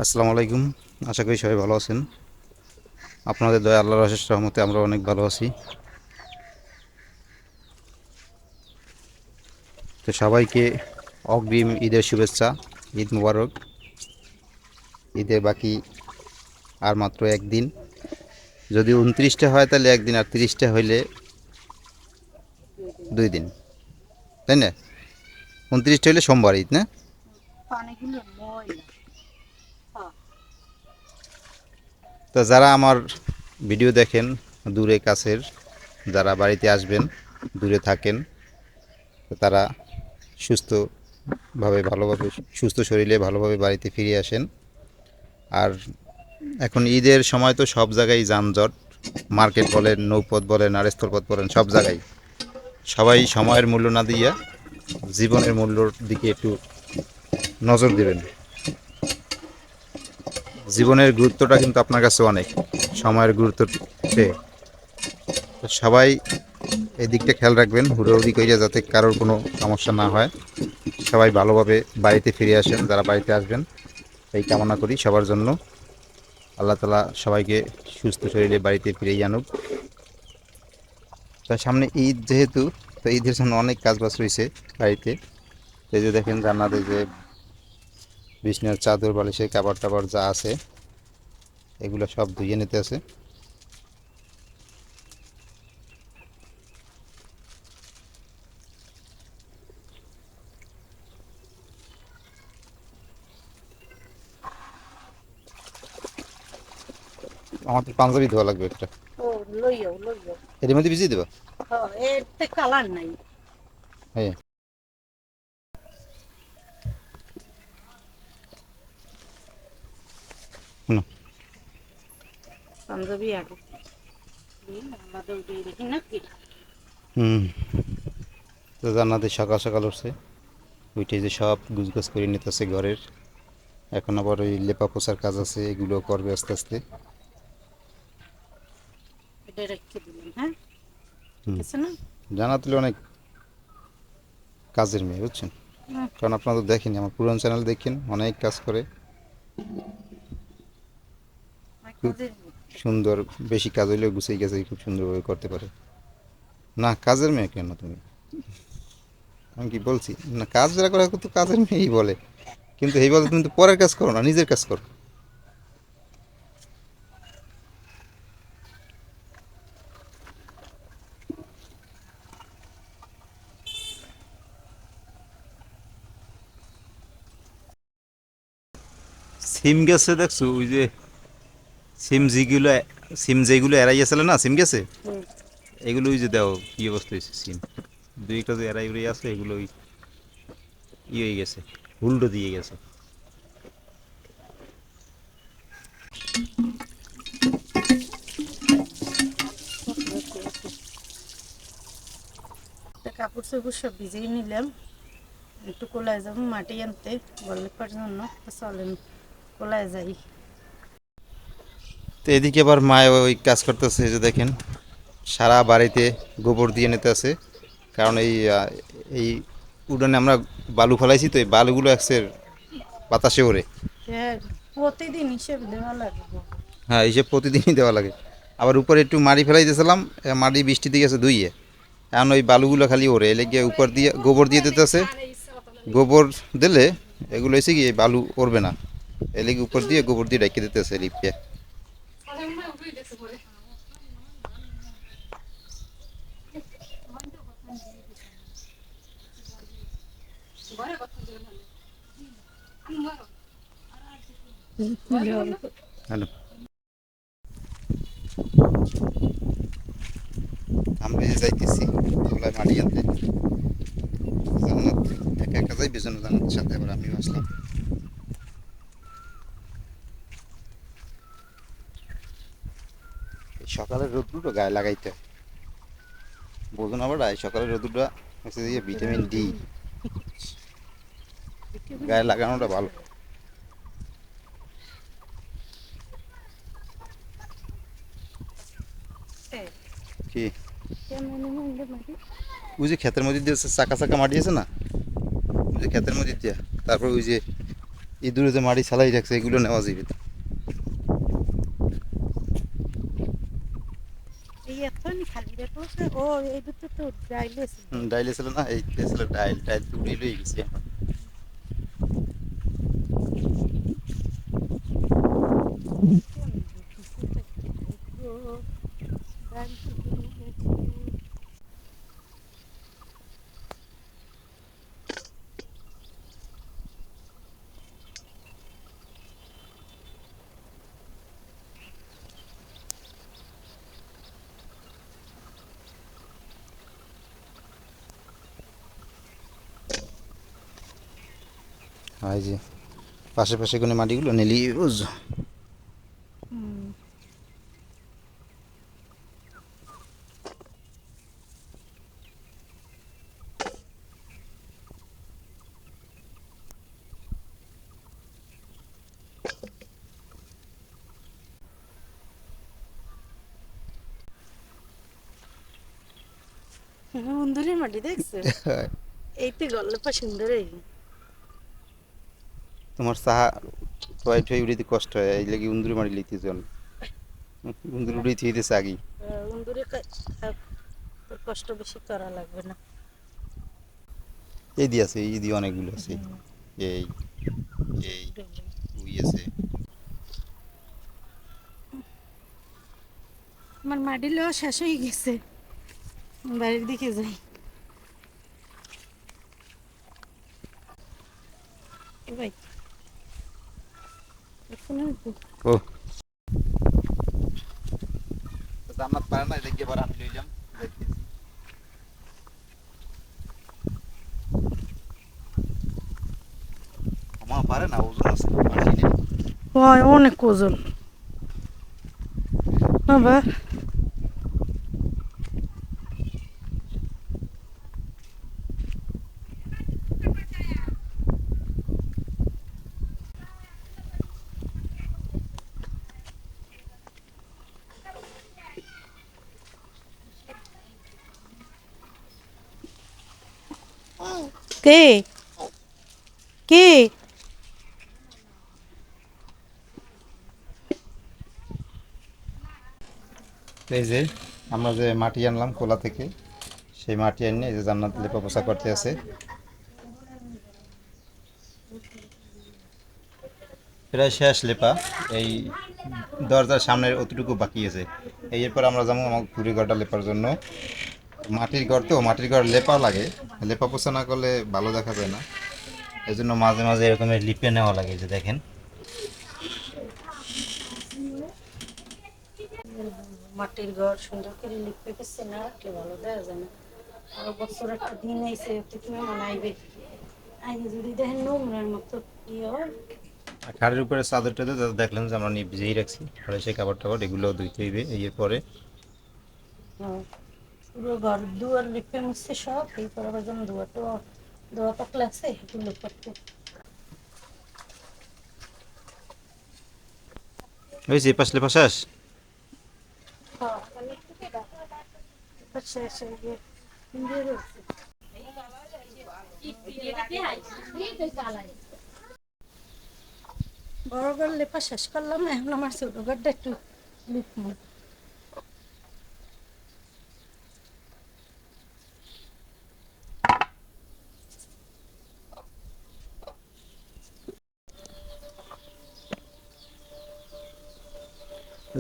আসসালামু আলাইকুম। আশা করি সবাই ভালো আছেন। আপনাদের দয়া আল্লাহর অশেষ রহমতে আমরা অনেক ভালো আছি। তো সবাইকে অগ্রিম ঈদের শুভেচ্ছা। ঈদ মুবারক। ঈদের বাকি আর মাত্র একদিন। যদি 29টা হয় তাহলে একদিন, আর 30টা হইলে 2 দিন, তাই না? 29টা হইলে সোমবার ঈদ, না? তো যারা আমার ভিডিও দেখেন, দূরে কাছের, যারা বাড়িতে আসবেন, দূরে থাকেন, তো তারা ভালোভাবে সুস্থ শরীরে ভালোভাবে বাড়িতে ফিরে আসেন। আর এখন ঈদের সময় তো সব জায়গায় যানজট, মার্কেট বলেন, নৌপথ বলেন, আর স্থলপথ বলেন, সব জায়গায় সবাই সময়ের মূল্য না দিয়া জীবনের মূল্যর দিকে একটু নজর দেবেন। জীবনের গুরুত্বটা কিন্তু আপনার কাছে অনেক, সময়ের গুরুত্ব চেয়ে। তো সবাই এই দিকটা খেয়াল রাখবেন, হুড়োহুড়ি কইরা যাতে কারোর কোনো সমস্যা না হয়। সবাই ভালোভাবে বাড়িতে ফিরে আসেন, যারা বাড়িতে আসবেন এই কামনা করি সবার জন্য। আল্লাহ তালা সবাইকে সুস্থ শরীরে বাড়িতে ফিরেই আনুক। তার সামনে ঈদ যেহেতু, তো ঈদের জন্য অনেক কাজ বাজ রয়েছে বাড়িতে। এই যে দেখেন জান্নাতে যে বিছনার চাদর বালিশের কাপড় টাপড় যা আছে এগুলো সব ধুয়ে নিতে আছে। আমার তো পাঞ্জাবি ধোয়া লাগবে একটা। ও লইও লইও। এর মধ্যে ভিজিয়ে দেবা? হ্যাঁ, এতে কালার নাই। হ্যাঁ। হুম। পাঞ্জাবি আগে আমাদের দিয়ে দেখি নাকি। হুম। তো জান্নাতে সকাল সকাল উঠছে, উঠে যে সব গুছগাছ করে নিতেছে ঘরের। এখন আবার ওই লেপা পোছার কাজ আছে, এগুলো করবে আস্তে আস্তে। এটা রেখে দিলাম, হ্যাঁ ঠিক হুম। আছে না? জান্নাতুল অনেক কাজের মেয়ে, বুঝছেন? হুম, কারণ আপনারা তো দেখেন, আমার পুরান চ্যানেল দেখেন, অনেক কাজ করে। আমার খুব কাজের সুন্দর, বেশি কাজ হইলেও গুছিয়ে গেছে, খুব সুন্দরভাবে করতে পারে। না, কাজের মেয়ে কেন তুমি? আমি কি বলছি না? কাজ যারা করে তো কাজের মেয়েই বলে, কিন্তু এই বলে তুমি তো পরের কাজ করো না, নিজের কাজ করো। সিম গেছে দেখছো? ওই যে সিম যেগুলো, সিম যেগুলো এড়াই গেছিল না, সিম গেছে হুম, এগুলো। ওই যে দাও কি অবস্থা হয়েছে সিম, দুই একটা যে এড়াই উড়ে আছে এগুলো ওই ই হয়ে গেছে, হুল্ডো দিয়ে গেছে। ওকে, ওকে। একটা কাপড় চোপড় সব ভিজিয়ে নিলাম, একটু কোলায় যাবো মাটি আনতে গল্লিপার জন্য। তো চলেন কোলায় যাই। তো এদিকে আবার মায় ওই কাজ করতেছে, যে দেখেন সারা বাড়িতে গোবর দিয়ে নিতে আছে। কারণ এই উডানে আমরা বালু ফেলাইছি, তো এই বালুগুলো একসের বাতাসে ওড়ে। হ্যাঁ, প্রতিদিন হিসেব দেওয়া লাগবে। হ্যাঁ, হিসেব প্রতিদিনই দেওয়া লাগে। আবার উপরে একটু মাটি ফেলাই দিয়েছিলাম, মাটি বৃষ্টিতে গেছে ধুইয়ে, এখন ওই বালুগুলো খালি ওড়ে, এলে গিয়ে উপর দিয়ে গোবর দিয়ে দিতেছে। গোবর দিলে এগুলো এসে গিয়ে বালু উড়বে না, এলে গিয়ে উপর দিয়ে গোবর দিয়ে রেখে দিতেছে লিপিয়ে। হ্যালো, আমরা এই যে যাইতেছি ওগুলা মাটি আনতে। জান্নাত একা একা যাই, পেছনে জান্নাতের সাথে আবার আমিও আসলাম। এই সকালের রোদ্দুরটা গায়ে লাগাইতে হয়। বোঝো না বাড়া, এই সকালের রোদ্দুরটা হচ্ছে যে ভিটামিন ডি, গায়ে লাগানোটা ভালো। কি? ওই যে ক্ষেতের মধ্যে দিয়ে চাকা চাকা মাটি আছে না, ওই যে ক্ষেতের মধ্যে দিয়া, তারপর ওই যে এই দূরে যে মাটি ছালাই রাখছে এগুলো নেওয়া যাবে। এই এখন খালি রেখো ও এই দুটো তো ডাইলেস ডাইলে ছিল না, এই ছিল ডাইল, ডাইল তো উড়ে লই গেছি এখন। আর এই যে পাশে পাশে কোনো মাটিগুলো নিলি বুঝছো। সুন্দরী মাটি দেখছো এইতে গল্লে পা সুন্দর এই তোমার চাহা টয় টয় উড়িতে কষ্ট হয়, এই লাগি উন্দুরি মারি লিতে জন উন্দুরি উড়িয়ে থইতেছে আগেই। উন্দুরে তোর কষ্ট বেশি করা লাগবে না। এই দিয়ে আছে, এই দিয়ে অনেকগুলো আছে। এই এই উই আছে। আমার মাটি লওয়া শেষ হয়ে গেছে, বাড়ির দিকে যাই। এ ভাই ও জান্নাত পারে না, দেখি এবার আমি লইলাম দেখতেছি। আমার পারে না, ওজন আছে পারি না। হয় অনেক ওজন আবার। কে কে এই যে আমরা যে মাটি আনলাম কোলা থেকে, সেই মাটি এনে এই যে জান্নাত লেপা পোছা করতে আছে। প্রায় শেষ লেপা, এই দরজার সামনের অতটুকু বাকি আছে। এরপর আমরা যাবো আমার পুরী ঘরটা লেপার জন্য। মাটির ঘর তো, মাটির ঘর লেপা লাগে, লেপা পোছা না করলে ভালো দেখা যায় না। এই জন্য মাঝে মাঝে এরকমের লিপে নেওয়া লাগে, যে দেখেন। মাটির ঘর সুন্দর করে লিখতে গেছে না রাখলে ভালো দেওয়া যায় না। আরো বছর একটা দিন আইসে তুমি মানাইবে, আইনে যদি দেখেন নোংরার মতো কি হয়। আর খাটের উপরে চাদরটা তো দেখলেন যে আমরা ভিজেই রাখছি, আর সেই কাপড় টাপড় এগুলো ধুইতে হইবে এরপরে। পুরো ঘর দুয়ার লিপে মুছছে সব, এরপর আবার যখন ধোয়া পাকলে আছে এগুলো করতে। হয়েছে পাশ লেপা শেষ। শেষ হয়ে গিয়ে ইন্ডিয়া রয়েছে। বড় ঘর লেপা শেষ করলাম, এখন আমার ছোট ঘরটা একটু লিখবো।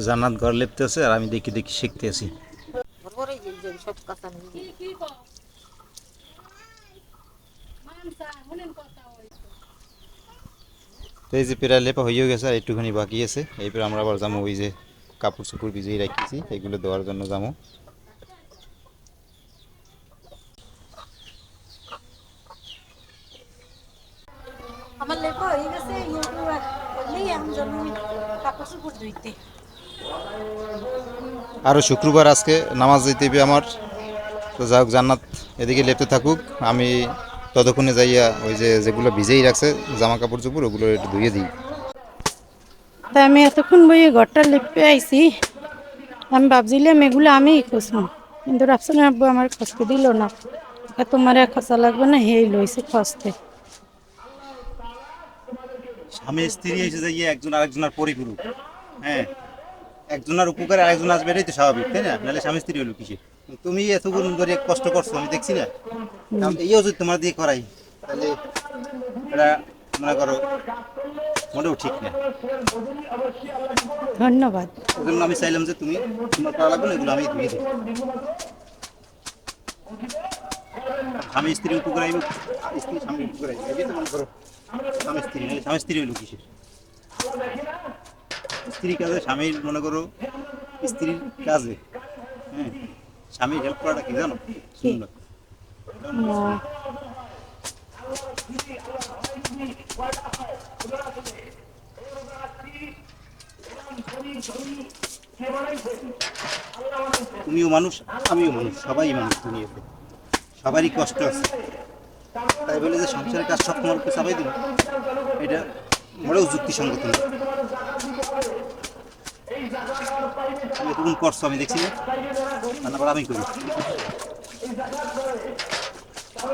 জান্নাত ঘর লেপতেছে আর আমি দেখি দেখি শিখতেছি। তো এই যে প্রায় লেপা হয়েও গেছে, আর একটুখানি বাকি আছে। এরপর আমরা আবার যাবো ওই যে কাপড় চোপড় ভিজিয়ে রাখিছি এগুলো দেওয়ার জন্য যাবো। আমার লেপা হয়ে গেছে, করলেই আমি জন্য কাপড় চোপড় ধুইতে। আরও শুক্রবার আজকে নামাজ দিতে হবে আমার। তো যাই হোক, জান্নাত এদিকে লেপতে থাকুক, আমি ততক্ষণে যাইয়া ওই যে যেগুলো ভিজেই রাখছে জামা কাপড় চোপড় ওগুলো একটু ধুয়ে দিই। তাই আমি এতক্ষণ বই ঘরটা লেপে আইছি, আমি ভাবছিলাম এগুলো আমিই খুঁজবো, কিন্তু রাফসান আব্বু আমার খুঁজতে দিল না। তোমার খসা লাগবে না, হেই লইছে খুঁজতে। স্বামী স্ত্রী এসে যে ইয়ে একজন আরেকজনের পরিপূরক। হ্যাঁ, একজনের উপকারে আরেকজন আসবে, এটাই তো স্বাভাবিক, তাই না? নাহলে স্বামী স্ত্রী হলো কিসে? তুমি এতক্ষণ ধরে কষ্ট করছো, আমি দেখছি না। এইও যদি তোমার দিয়ে করাই, তাহলে এটা মনে করো মোটেও ঠিক না। ধন্যবাদ। ওই জন্য আমি চাইলাম যে তুমি তোমার করা লাগবে না, এগুলো আমি দিয়ে দিই। স্বামী স্ত্রী উপকার আইব, স্ত্রী স্বামী উপকার আইব, এই তো মনে করো স্বামী স্ত্রী, নাহলে স্বামী স্ত্রী হইলো কিসের? স্ত্রী কাজে স্বামীর মনে করো, স্ত্রীর কাজে, হ্যাঁ, স্বামীর হেল্প করাটা কি জানো? সুন্দর। না, তুমিও মানুষ, আমিও মানুষ, সবাই মানুষ দুনিয়াতে, সবারই কষ্ট আছে। তাই বলে যে সংসারের কাজ সব তোমার উপর চাপাই দেবো, এটা মোটেও যুক্তিসঙ্গত না। তুমি এতক্ষণ করছো, আমি দেখছি না, রান্না করা আমি করি।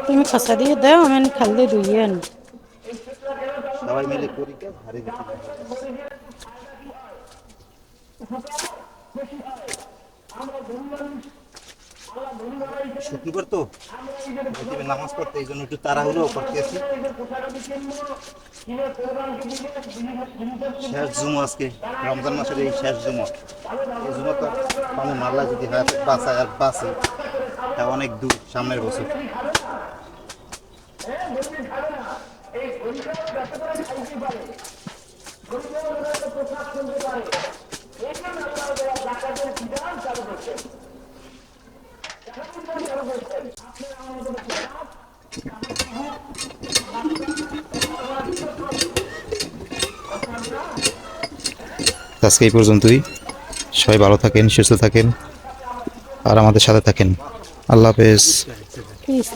তুমি খসা দিয়ে দাও, আমি খালি ধুইয়ে আনি। সবাই মিলে করি কাজ, হারে দেখি। শুক্রবার তো তুমি নামাজ পড়তে, এই জন্য একটু তাড়াহুড়ো করতেছি। শেষ জুমা আজকে, রমজান মাসের এই শেষ জুমা। এই জুমা তো পাবো না, আল্লাহ যদি হায়াতে বাঁচায় আর বাঁচে, তা অনেক দূর, সামনের বছর। আজকে এই পর্যন্তই। সবাই ভালো থাকেন, সুস্থ থাকেন, আর আমাদের সাথে থাকেন। আল্লাহ হাফেজ। প্লিজ।